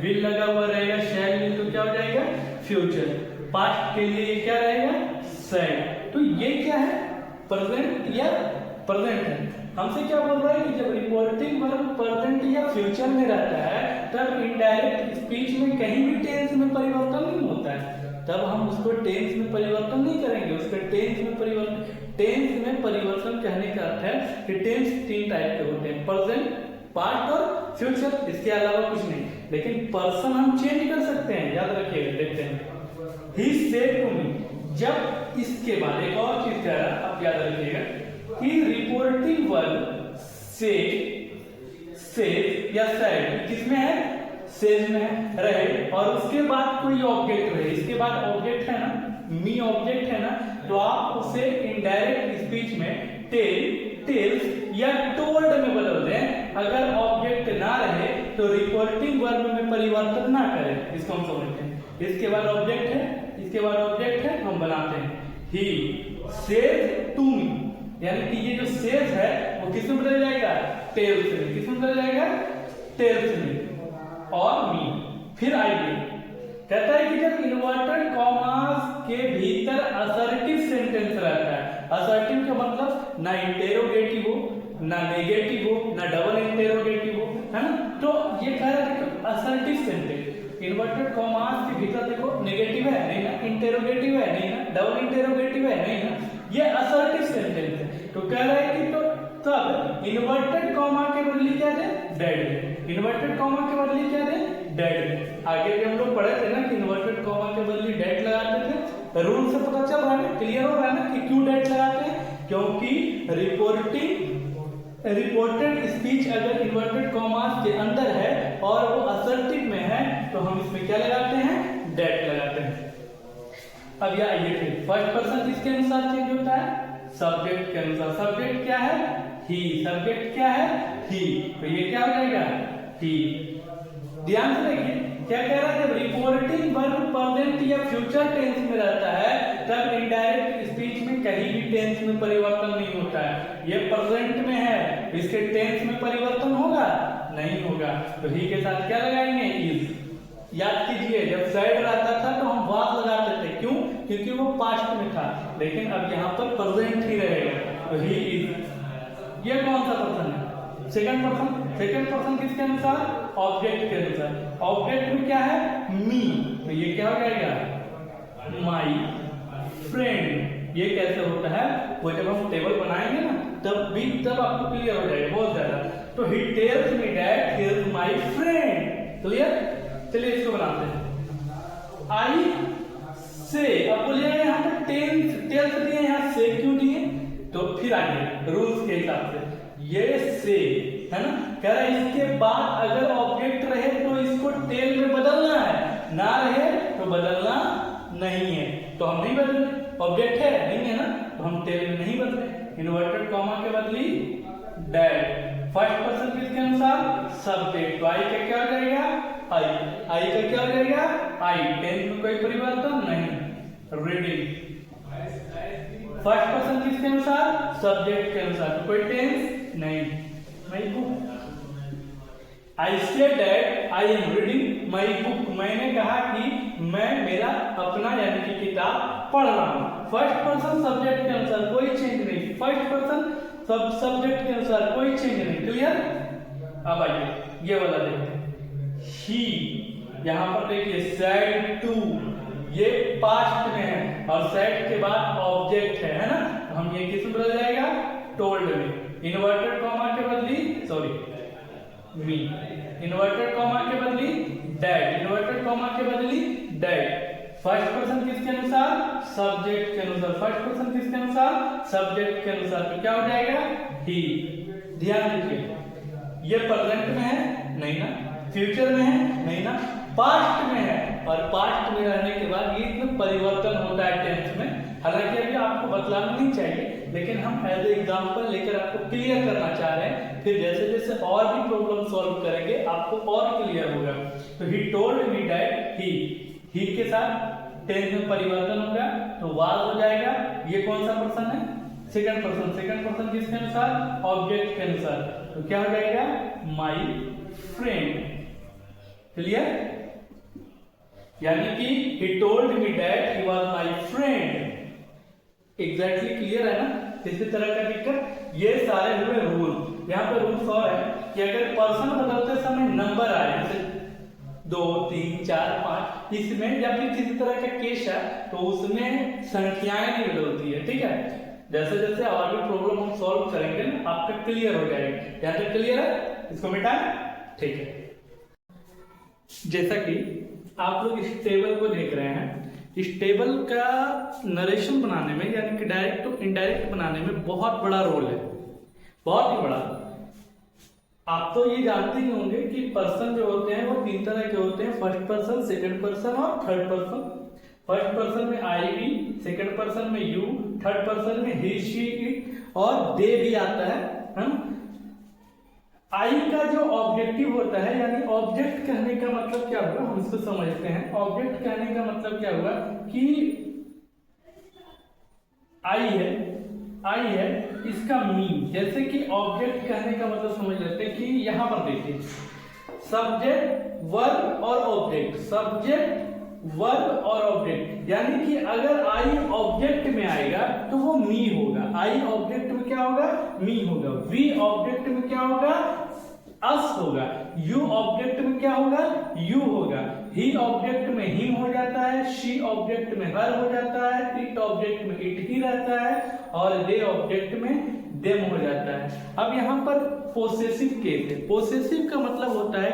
A: विल लगा हुआ रहेगा, शैल विल तो क्या हो जाएगा फ्यूचर, पास्ट के लिए क्या रहेगा शैल। तो ये क्या है प्रेजेंट या प्रेजेंट है। हमसे क्या बोल रहा है कि जब रिपोर्टिंग वर्ब प्रेजेंट या फ्यूचर में रहता है तब इनडायरेक्ट स्पीच में कहीं भी टेंस में परिवर्तन नहीं होता है, तब हम उसको टेंस में परिवर्तन नहीं करेंगे, उसके टेंस में परिवर्तन कहने का अर्थ है कि टेंस 3 टाइप के होते हैं, प्रेजेंट, पास्ट और फ्यूचर, इसके अलावा कुछ नहीं। लेकिन पर्सन हम चेंज कर सकते हैं, याद रखिएगा। देखते हैं ही सेड टू मी, जब इसके बाद एक और चीज कह रहा है, आप याद रखिएगा कि रिपोर्टिंग वर्ब से या सेड किसमें है, सेज में रहे और उसके बाद कोई ऑब्जेक्ट रहे, इसके बाद ऑब्जेक्ट है ना, मी ऑब्जेक्ट है ना, तो आप उसे इनडायरेक्ट स्पीच में टेल, टेल्स या टोल्ड में बदल दें। अगर ऑब्जेक्ट ना रहे तो रिपोर्टिंग वर्ब में परिवर्तन ना करें, इसको हम समझते हैं। इसके बाद ऑब्जेक्ट है, इसके बाद ऑब्जेक्ट है, हम बनाते हैं ही सेज टू मी, यानी कि ये जो सेज है वो किस में बदल जाएगा, टेल्स में, किस में बदल जाएगा, टेल्स में, और मी। फिर आइए कहता है कि जब इन्वर्टेड कॉमास के भीतर असर्टिव सेंटेंस रहता है, असर्टिव का मतलब ना इंटेरोगेटिव हो, ना नेगेटिव हो, ना डबल इंटेरोगेटिव हो, है ना, तो ये कह रहा है कि असर्टिव सेंटेंस इन्वर्टेड कॉमास के भीतर देखो नेगेटिव है नहीं ना, इंटेरोगेटिव है नहीं ना, डबल इंटेरोगेटिव है नहीं ना, ये असर्टिव सेंटेंस है। तो कह रहा है कि तो तब इन्वर्टेड कॉमा के बदले क्या दे, डेड, इन्वर्टेड कॉमा के बदले क्या दे, डेड। आगे भी हम लोग पढ़े थे ना कि इन्वर्टेड कॉमा के बदले डेड लगाते थे, रूल से पता चल रहा है, क्लियर हो रहा है ना कि क्यों डेड लगाते हैं, क्योंकि रिपोर्टेड स्पीच अगर इन्वर्टेड कॉमास के अंदर है और वो असर्टिव में है तो हम इसमें क्या लगाते हैं, डेड लगाते हैं। अब यह आइए फिर फर्स्ट पर्सन किसके अनुसार चेंज होता है, सब्जेक्ट के अनुसार। सब्जेक्ट क्या है, ही, सब्जेक्ट क्या है, ही, तो ये क्या हो जाएगा, ही। ध्यान से देखिए क्या कह रहा है, जब रिपोर्टिंग वर्ब प्रेजेंट या फ्यूचर टेंस में रहता है तब इनडायरेक्ट स्पीच में कहीं भी टेंस में परिवर्तन नहीं होता है। ये प्रेजेंट में है, इसके टेंस में परिवर्तन होगा नहीं होगा, तो ही के साथ क्या लगाएंगे, इज। याद कीजिए जब साइड रहता था तो हम वाज लगाते थे, क्यों, क्योंकि वो पास्ट में था, लेकिन अब यहाँ पर प्रेजेंट ही रहेगा, तो ही इज। ये कौन सा पर्सन है, सेकंड पर्सन। सेकंड पर्सन किसके अनुसार, ऑब्जेक्ट के अनुसार। ऑब्जेक्ट में क्या है, मी, तो ये क्या हो जाएगा, माई फ्रेंड। ये कैसे होता है, वो जब हम टेबल बनाएंगे ना तब आपको क्लियर हो जाएगा बहुत ज्यादा। तो he tells me that he is my friend, clear. चलिए इसको बनाते हैं, आई से। अब बोलिए यहाँ पे टेल्स दिए, यहाँ से क्यों दिए, तो फिर आगे रूल्स के हिसाब से ये से है ना, कह रहा है इसके बाद अगर ऑब्जेक्ट रहे तो इसको टेल में बदलना है, ना रहे तो बदलना नहीं है, तो हम नहीं बदले, ऑब्जेक्ट है नहीं है ना, तो हम टेल में नहीं बदले, इन्वर्टेड कॉमा के बदली डेड। फर्स्ट पर्सन किसके अनुसार, सब्जेक्ट, तो आई का क्या हो जाएगा, आई का क्या हो जाएगा, आई, टेंस में कोई परिवर्तन नहीं, रीडिंग। फर्स्ट पर्सन किसके अनुसार, सब्जेक्ट के अनुसार, तो कोई टेंस नहीं। My book, I said that I am reading my book, मैंने कहा कि मैं मेरा अपना यानी कि किताब पढ़ रहा हूं। फर्स्ट पर्सन सब्जेक्ट के अनुसार कोई चेंज नहीं, फर्स्ट पर्सन सब्जेक्ट के अनुसार कोई चेंज नहीं, क्लियर। अब आइए ये वाला देखते हैं, ही, यहां पर देखिए सैड टू, ये पास्ट में है और सैड के बाद ऑब्जेक्ट है ना, हम ये किस में बदल जाएगा, टोल्ड में। इन्वर्टेड कॉमा के बदली मी, इन्वर्टेड कॉमा के बदली डेड, इन्वर्टेड कॉमा के बदली डेड। फर्स्ट पर्सन किसके अनुसार, सब्जेक्ट के अनुसार। फर्स्ट पर्सन किसके अनुसार, सब्जेक्ट के अनुसार, तो क्या हो जाएगा, ही। ध्यान दीजिए ये प्रेजेंट में है नहीं ना, फ्यूचर में है नहीं ना, पास्ट में है और पास्ट में रहने के बाद ये इसमें परिवर्तन होता है टेंस में। हालांकि अभी आपको बतलाना नहीं चाहिए, लेकिन हम एज ए एग्जाम्पल लेकर आपको क्लियर करना चाह रहे हैं। फिर जैसे जैसे और भी प्रॉब्लम सॉल्व करेंगे आपको और क्लियर होगा। तो he told me that he के साथ टेंस में परिवर्तन होगा तो वाज हो जाएगा। ये कौन सा पर्सन है? Second person. सेकंड पर्सन किसके अनुसार? ऑब्जेक्ट के अनुसार। तो क्या हो जाएगा? My friend. क्लियर? यानी कि he told me that he was my friend। Exactly clear है ना? किसी तरह का दिक्कत? ये सारे हुए रूल। यहाँ पे रूल्स और है कि अगर पर्सन बदलते समय नंबर आए, जैसे 2, 3, 4, 5, इसमें या फिर किसी तरह का केस है तो उसमें संख्याएं नहीं बदलती है। ठीक है? जैसे जैसे और भी प्रॉब्लम हम सॉल्व करेंगे ना आपका क्लियर हो जाएगा। यहाँ तक क्लियर है? इसको मिटाएं। ठीक है, जैसा कि आप लोग इस टेबल को देख रहे हैं, इस टेबल का नरेशन बनाने में यानी कि डायरेक्ट टू इनडायरेक्ट बनाने में बहुत बड़ा रोल है, बहुत ही बड़ा। आप तो ये जानते ही होंगे कि पर्सन जो होते हैं वो 3 तरह के होते हैं, फर्स्ट पर्सन, सेकंड पर्सन और थर्ड पर्सन। फर्स्ट पर्सन में आई वी, सेकंड पर्सन में यू, थर्ड पर्सन में ही शी इट और दे भी आता है। आई का जो ऑब्जेक्टिव होता है, यानी ऑब्जेक्ट कहने का मतलब क्या हुआ, हम इसको समझते हैं। ऑब्जेक्ट कहने का मतलब क्या हुआ कि आई है इसका मीन। जैसे कि ऑब्जेक्ट कहने का मतलब समझ लेते हैं कि यहां पर देखिए सब्जेक्ट, वर्ब और ऑब्जेक्ट, सब्जेक्ट, वर्ब और ऑब्जेक्ट। यानी कि अगर आई ऑब्जेक्ट में आएगा तो वो मी होगा। आई ऑब्जेक्ट में क्या होगा? मी होगा। वी ऑब्जेक्ट में क्या होगा? अस होगा। यू ऑब्जेक्ट में क्या होगा? यू होगा। ही ऑब्जेक्ट में हिम हो जाता है, शी ऑब्जेक्ट में हर हो जाता है, इट ऑब्जेक्ट में इट ही रहता है और दे ऑब्जेक्ट में देम हो जाता है। अब यहाँ पर पोसेसिव केस है। पोसेसिव का मतलब होता है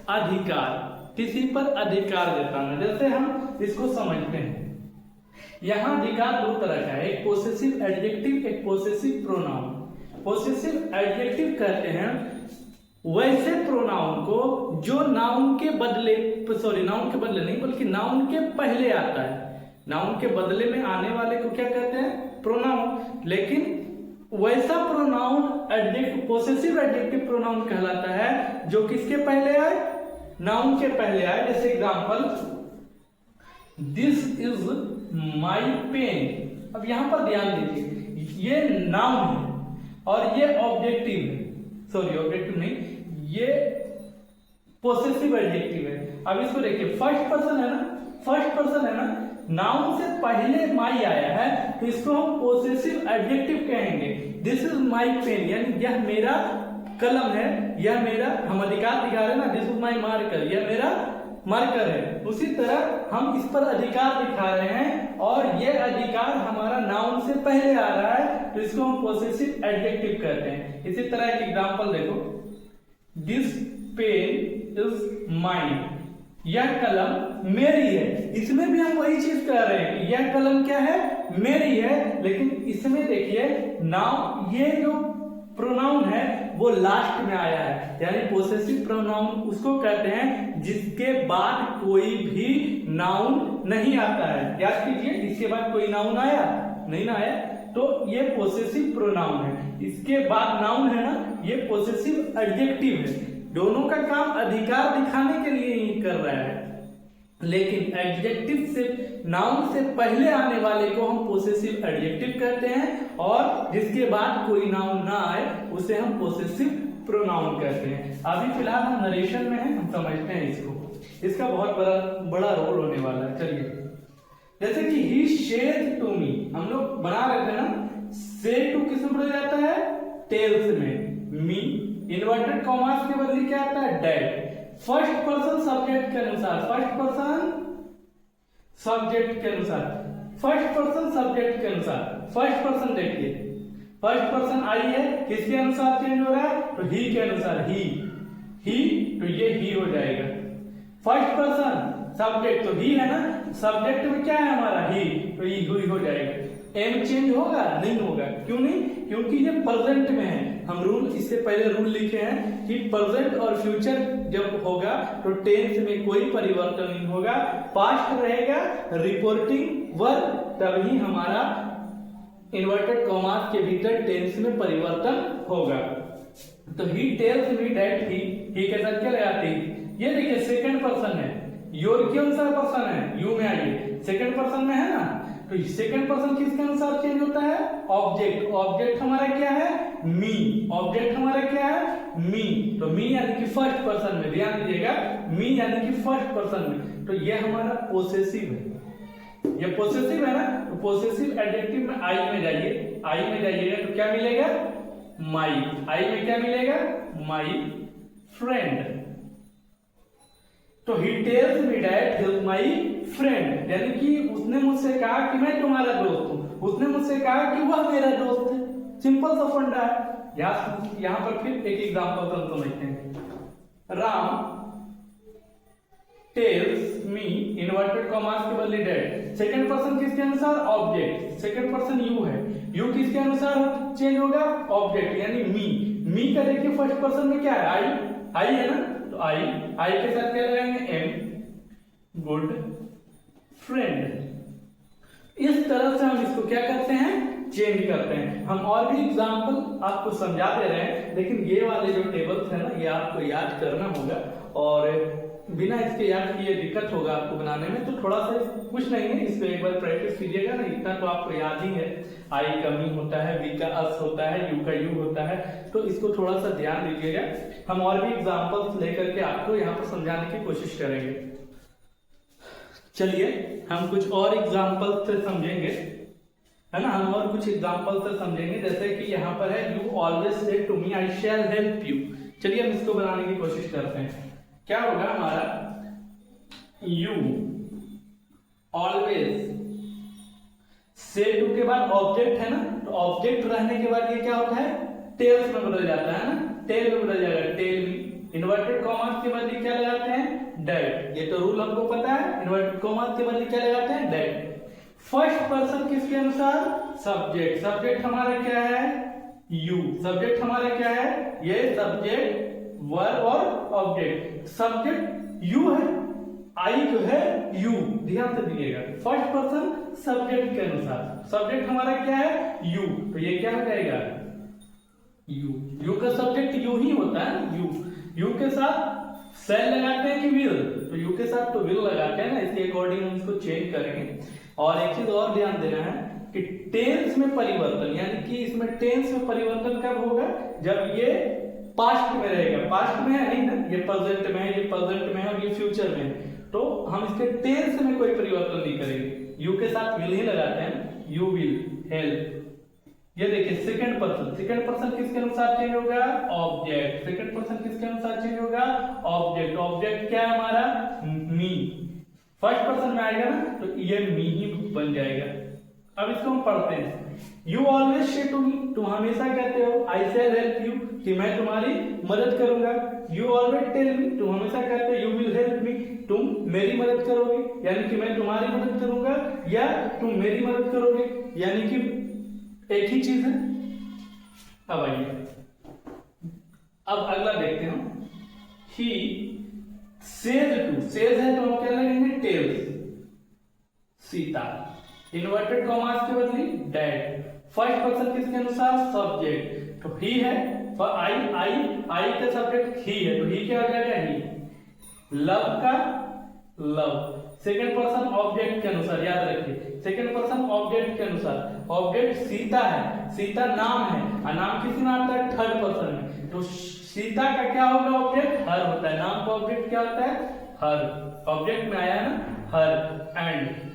A: अधिकार, किसी पर अधिकार जताना। जैसे हम इसको समझते हैं, यहाँ अधिकार 2 तरह का है, एक पोसेसिव एडजेक्टिव, एक पोसेसिव प्रोनाउन। पोसेसिव एडजेक्टिव कहते हैं वैसे प्रोनाउन को जो नाउन के बदले, नाउन के बदले नहीं बल्कि नाउन के पहले आता है। नाउन के बदले में आने वाले को क्या कहते हैं? प्रोनाउन। लेकिन वैसा pronoun adjective, possessive adjective pronoun कहलाता है जो किसके पहले आए? नाउन के पहले आए। जैसे example, this is my pen. अब यहां पर ध्यान दीजिए, ये नाउन है और ये ऑब्जेक्टिव है, ऑब्जेक्टिव नहीं, ये पोसेसिव एडजेक्टिव है। अब इसको देखिए, फर्स्ट पर्सन है ना, फर्स्ट पर्सन है ना, नाउन से पहले माई आया है तो इसको हम पोसेसिव एडजेक्टिव कहेंगे। दिस इज माई पेन, यानी यह मेरा कलम है, यह मेरा, हम अधिकार दिखा रहे हैं ना, दिस इज माई मार्कर, यह मेरा मार्कर है। उसी तरह हम इस पर अधिकार दिखा रहे हैं और यह अधिकार हमारा नाउन से पहले आ रहा है तो इसको हम पोसेसिव एडजेक्टिव कहते हैं। इसी तरह एक एग्जांपल देखो, दिस पेन इज माइन, यह कलम मेरी है। इसमें भी हम वही चीज कह रहे हैं कि यह कलम क्या है? मेरी है। लेकिन इसमें देखिए नाउ ये जो प्रोनाउन है वो लास्ट में आया है, यानी पोसेसिव प्रोनाउन उसको कहते हैं जिसके बाद कोई भी नाउन नहीं आता है। याद कीजिए, इसके बाद कोई नाउन आया नहीं ना आया तो ये पोसेसिव प्रोनाउन है। इसके बाद नाउन है ना, ये पोसेसिव एडजेक्टिव है। दोनों का काम अधिकार दिखाने के लिए ही कर रहा है, लेकिन एडजेक्टिव से, नाउन से पहले आने वाले को हम पोसेसिव एडजेक्टिव कहते हैं और जिसके बाद कोई नाउन ना आए उसे हम पोसेसिव प्रोनाउन कहते हैं। अभी फिलहाल हम नरेशन में हैं, हम समझते हैं इसको, इसका बहुत बड़ा रोल होने वाला है। चलिए, जैसे कि ही सेड टू मी, हम लोग बना रहे थे ना, सेड टू किस में बदल जाता है? टेल्स में। मी इन्वर्टेड कॉमास के बदले क्या आता है? डेड। फर्स्ट पर्सन सब्जेक्ट के अनुसार, फर्स्ट पर्सन सब्जेक्ट के अनुसार, फर्स्ट पर्सन सब्जेक्ट के अनुसार। फर्स्ट पर्सन देखिए, फर्स्ट पर्सन आई है, किसके अनुसार चेंज हो रहा है? तो ही के अनुसार, ही तो ये ही हो जाएगा। फर्स्ट पर्सन सब्जेक्ट तो ही है ना, सब्जेक्ट में क्या है हमारा ही, तो ये हुई हो जाएगा। एम चेंज होगा नहीं होगा, क्यों नहीं, क्योंकि ये प्रेजेंट में है। हम रूल इससे पहले रूल लिखे हैं कि प्रेजेंट और फ्यूचर जब होगा तो टेंस में कोई परिवर्तन नहीं होगा, पास्ट रहेगा, रिपोर्टिंग वर्ब, तभी हमारा इन्वर्टेड कॉमास के भीतर टेंस में परिवर्तन होगा। तो he tells me that he के साथ क्या लगाते हैं, ये देखिए सेकंड पर्सन है, योर के अनुसार पर्सन है, यू में आइए सेकंड पर्सन में है ना, तो सेकंड पर्सन किसके अनुसार चेंज होता है, ऑब्जेक्ट। ऑब्जेक्ट हमारा क्या है, मी। ऑब्जेक्ट हमारा क्या है, मी। तो मी यानी कि फर्स्ट पर्सन में, ध्यान दीजिएगा, मी यानी कि फर्स्ट पर्सन में, तो ये हमारा पोसेसिव है, ये पोसेसिव है ना। तो पोसेसिव एडजेक्टिव में आई में जाइए, आई में जाइएगा तो क्या मिलेगा, माई। आई में क्या मिलेगा, माई फ्रेंड। तो he tells me that he is my friend, यानी कि उसने मुझसे कहा कि मैं तुम्हारा दोस्त हूं, उसने मुझसे कहा कि वह मेरा दोस्त है। सिंपल सा फंडा है। यहां पर फिर एक एग्जांपल हम समझते हैं। Ram tells me, inverted commas के बदले दैट, सेकंड पर्सन किसके अनुसार, ऑब्जेक्ट। सेकंड पर्सन यू है, यू किसके अनुसार चेंज होगा, ऑब्जेक्ट यानी मी। मी का देखिए फर्स्ट पर्सन में क्या है, आई। आई है ना, तो आई के साथ क्या लगाएंगे, एम, गुड फ्रेंड। इस तरह से हम इसको क्या करते हैं, चेंज करते हैं। हम और भी एग्जांपल आपको समझा दे रहे हैं, लेकिन ये वाले जो टेबल्स है ना, ये आपको याद करना होगा, और बिना इसके याद किए दिक्कत होगा आपको बनाने में। तो थोड़ा सा कुछ नहीं है, इसको एक बार प्रैक्टिस कीजिएगा ना, इतना तो आपको याद ही है। आई का मी होता है, वी का अस होता है, यू का यू होता है, तो इसको थोड़ा सा ध्यान दीजिएगा। हम और भी एग्जांपल्स लेकर के आपको यहाँ पर समझाने की कोशिश करेंगे। चलिए हम कुछ और एग्जाम्पल से समझेंगे, है ना, हम और कुछ एग्जाम्पल से समझेंगे। जैसे कि यहाँ पर है, you always say to me I shall help you. चलिए हम इसको बनाने की कोशिश करते हैं। क्या होगा हमारा, यू ऑलवेज, से टू के बाद ऑब्जेक्ट है ना, तो ऑब्जेक्ट रहने के बाद ये क्या होता है, टेल्स में बदल जाता है ना, टेल में बदल जाएगा, टेल मी। इन्वर्टेड कॉमास के बदले क्या लगाते हैं, दैट। ये तो रूल हमको पता है, इन्वर्टेड कॉमास के बदले क्या लगाते हैं, दैट। फर्स्ट पर्सन किसके अनुसार, सब्जेक्ट। सब्जेक्ट हमारा क्या है, यू। सब्जेक्ट हमारा क्या है, ये सब्जेक्ट, वर्ब और ऑब्जेक्ट। सब्जेक्ट यू है, आई जो है यू, ध्यान से दिएगा, फर्स्ट पर्सन सब्जेक्ट के अनुसार। सब्जेक्ट हमारा क्या है, यू, तो ये क्या हो जाएगा, यू। यू का सब्जेक्ट यू ही होता है, यू। यू के साथ सेल लगाते हैं कि विल, तो यू के साथ तो विल लगाते हैं ना, इसके अकॉर्डिंग हम इसको चेंज करेंगे। और एक चीज और ध्यान देना है कि टेंस में परिवर्तन, यानी कि इसमें टेंस में परिवर्तन कब होगा, जब ये पास्ट में रहेगा। पास्ट में है नहीं ना, ये प्रेजेंट में है, ये प्रेजेंट में है और ये फ्यूचर में है, तो हम इसके टेंस में कोई परिवर्तन नहीं करेंगे। यू के साथ विल ही लगाते हैं, यू विल हेल्प। ये देखिए सेकंड पर्सन, सेकंड पर्सन किसके अनुसार चेंज होगा, ऑब्जेक्ट। सेकंड पर्सन किसके अनुसार चेंज होगा, ऑब्जेक्ट। ऑब्जेक्ट क्या है हमारा, मी। फर्स्ट पर्सन में आएगा ना, तो ये मी ही बन जाएगा। अब इसको हम पढ़ते हैं। You always say to me, तुम हमेशा कहते हो, आई शैल हेल्प यू, कि मैं तुम्हारी मदद करूंगा। यू ऑलवेज टेल मी, तुम हमेशा कहते हो, यू विल हेल्प मी, तुम मेरी मदद करोगे, यानी कि मैं तुम्हारी मदद करूंगा, या तुम मेरी मदद करोगे, यानी कि एक ही चीज है। अब आइए, अब अगला देखते हैं। ही सेज टू, सेज है तो हम क्या लगेंगे, टेल्स, सीता। इन्वर्टेड कॉमास के बदले दैट। फर्स्ट पर्सन किसके अनुसार, सब्जेक्ट, तो ही है, आई का सब्जेक्ट ही है, तो ही क्या हो जाएगा, ही। लव का लव, सेकंड पर्सन ऑब्जेक्ट के अनुसार, याद रखिए, सेकंड पर्सन ऑब्जेक्ट के अनुसार। ऑब्जेक्ट सीता है, सीता नाम है, और नाम किस में आता है, थर्ड पर्सन में, तो सीता का क्या होगा, ऑब्जेक्ट हर होता है। नाम का ऑब्जेक्ट क्या होता है, हर। ऑब्जेक्ट में आया ना, हर। एंड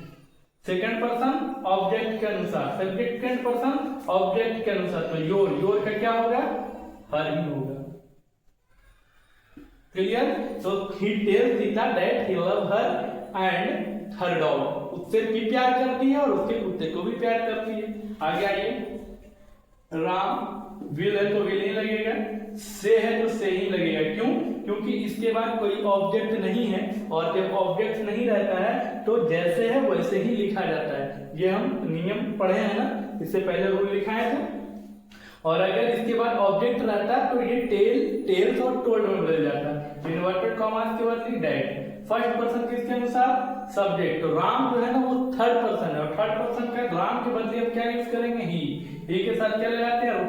A: सेकंड पर्सन ऑब्जेक्ट के अनुसार, सेकंड पर्सन ऑब्जेक्ट के अनुसार, तो योर, योर का क्या होगा, हर ही होगा। क्लियर। तो he tells Sita that he love her and her dog, उससे भी प्यार करती है और उसके कुत्ते को भी प्यार करती है। आगे आइए, राम विल है तो विल ही लगेगा, से है तो से ही लगेगा। क्यों, क्योंकि इसके बाद कोई ऑब्जेक्ट नहीं है, और जब ऑब्जेक्ट नहीं रहता है तो जैसे है वैसे ही लिखा जाता है। ये हम नियम पढ़े हैं ना, इससे पहले रूल लिखाए थे। और अगर इसके बाद ऑब्जेक्ट रहता है तो ये टेल्स और टोल्ड में बदल जाता है। इन्वर्टेड कॉमास के बाद डायरेक्ट फर्स्ट पर्सन किसके अनुसार, सब्जेक्ट। तो राम जो है ना वो थर्ड पर्सन है, और थर्ड पर्सन का राम के बदले हम क्या यूज करेंगे, ही के साथ क्या लगाते हैं,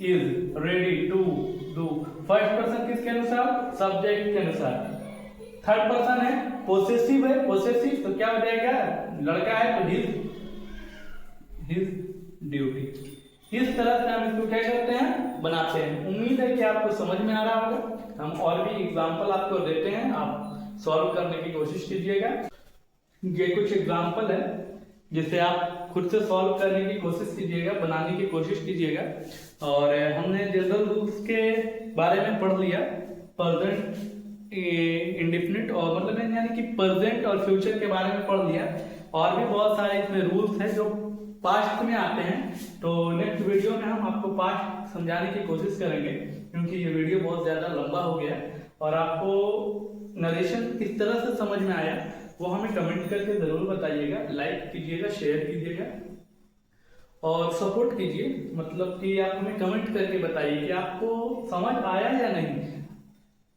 A: is ready to do. First person किसके अनुसार, सब्जेक्ट के अनुसार। थर्ड पर्सन है, पोसेसिव है, पोसेसिव तो क्या हो जाएगा, लड़का है तो हिज ड्यूटी। इस तरह से हम इसको क्या करते हैं, बनाते हैं। उम्मीद है कि आपको समझ में आ रहा होगा। हम और भी एग्जांपल आपको देते हैं, आप सॉल्व करने की कोशिश कीजिएगा। ये कुछ एग्जांपल है जिसे आप खुद से सॉल्व करने की कोशिश कीजिएगा, बनाने की कोशिश कीजिएगा। और हमने जनरल रूल्स के बारे में पढ़ लिया, प्रेजेंट इंडेफिनिट और मतलब यानी कि प्रेजेंट और फ्यूचर के बारे में पढ़ लिया। और भी बहुत सारे इसमें रूल्स हैं जो पास्ट में आते हैं। तो नेक्स्ट वीडियो में हम आपको पास्ट समझाने की कोशिश करेंगे, क्योंकि ये वीडियो बहुत ज्यादा लंबा हो गया। और आपको नरेशन किस तरह से समझ में आया वो हमें कमेंट करके जरूर बताइएगा। लाइक कीजिएगा, शेयर कीजिएगा और सपोर्ट कीजिए। मतलब कि आप हमें कमेंट करके बताइए कि आपको समझ आया या नहीं।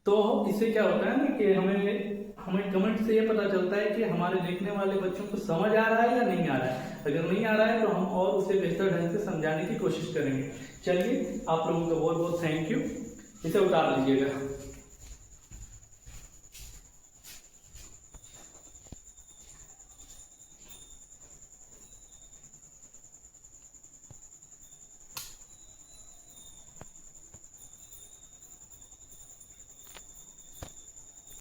A: तो इससे क्या होता है ना कि हमें कमेंट से ये पता चलता है कि हमारे देखने वाले बच्चों को समझ आ रहा है या नहीं आ रहा है। अगर नहीं आ रहा है तो हम और उसे बेहतर ढंग से समझाने की कोशिश करेंगे। चलिए, आप लोगों का बहुत बहुत थैंक यू। इसे उतार लीजिएगा।